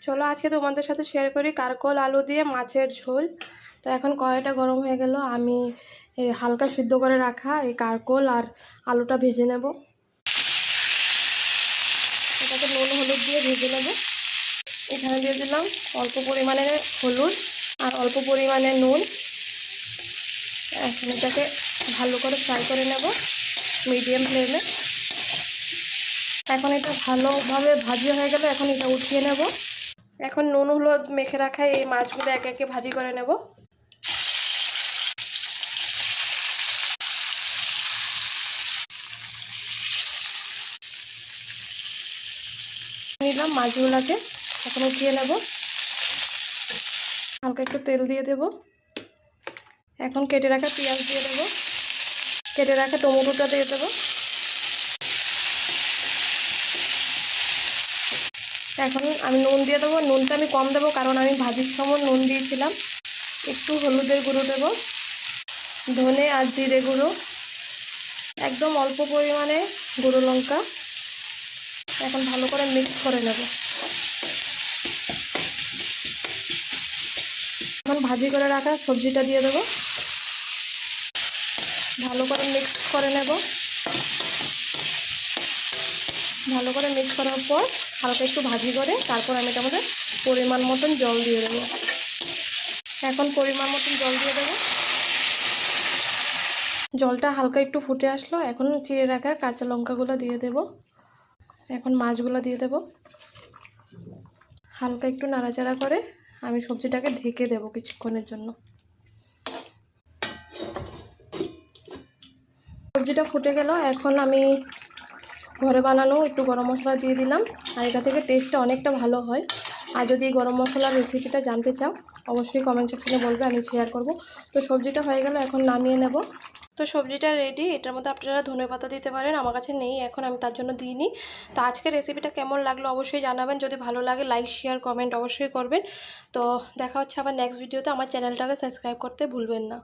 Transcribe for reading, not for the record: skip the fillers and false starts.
চলো আজকে তোমাদের সাথে শেয়ার করি কারকল আলু দিয়ে মাছের ঝোল। তো এখন কড়াইটা গরম হয়ে গেল, আমি এই হালকা সিদ্ধ করে রাখা এই কারকল আর আলুটা ভেজে নেব। এটাকে নুন হলুদ দিয়ে ভেজে নেব। এখানে দিয়ে দিলাম অল্প পরিমাণে হলুদ আর অল্প পরিমাণে নুন। এখন এটাকে ভালো করে ফ্রাই করে নেব মিডিয়াম ফ্লেমে। এখন এটা ভালোভাবে ভাজি হয়ে গেল, এখন এটা উঠিয়ে নেব। এখন নুন হলুদ মেখে রাখা এই মাছগুলো একে একে ভাজি করে নেব। নিলাম মাছগুলোকে, এখন উঠিয়ে নেব। হালকা একটু তেল দিয়ে দেব। এখন কেটে রাখা পেঁয়াজ দিয়ে দেব, কেটে রাখা টমেটোটা দিয়ে দেব। এখন আমি নুন দিয়ে দেবো, নুনটা আমি কম দেবো কারণ আমি ভাজির সময় নুন দিয়েছিলাম। একটু হলুদের গুঁড়ো দেব, ধনে আর জিরে গুঁড়ো, একদম অল্প পরিমাণে গুঁড়ো লঙ্কা। এখন ভালো করে মিক্স করে নেব। এখন ভাজি করে রাখা সবজিটা দিয়ে দেব, ভালো করে মিক্স করে নেব। ভালো করে মিক্স করার পর হালকা একটু ভাজি করে তারপর আমি এটার মধ্যে পরিমাণ মতন জল দিয়ে দেবো। এখন পরিমাণ মতন জল দিয়ে দেবো। জলটা হালকা একটু ফুটে আসলো, এখন চিড়ে রাখা কাঁচা লঙ্কাগুলো দিয়ে দেব। এখন মাছগুলো দিয়ে দেব। হালকা একটু নাড়াচাড়া করে আমি সবজিটাকে ঢেকে দেব কিছুক্ষণের জন্য। সবজিটা ফুটে গেল, এখন আমি ঘরে বানানো একটু গরম মশলা দিয়ে দিলাম, আর এটা থেকে টেস্টটা অনেকটা ভালো হয়। আর যদি এই গরম মশলার রেসিপিটা জানতে চাও অবশ্যই কমেন্ট সেকশনে বলবে, আমি শেয়ার করব। তো সবজিটা হয়ে গেল, এখন নামিয়ে নেব। তো সবজিটা রেডি। এটার মধ্যে আপনারা ধনেপাতা দিতে পারেন, আমার কাছে নেই এখন, আমি তার জন্য দিইনি। তো আজকের রেসিপিটা কেমন লাগলো অবশ্যই জানাবেন। যদি ভালো লাগে লাইক শেয়ার কমেন্ট অবশ্যই করবেন। তো দেখা হচ্ছে আবার নেক্সট ভিডিওতে। আমার চ্যানেলটাকে সাবস্ক্রাইব করতে ভুলবেন না।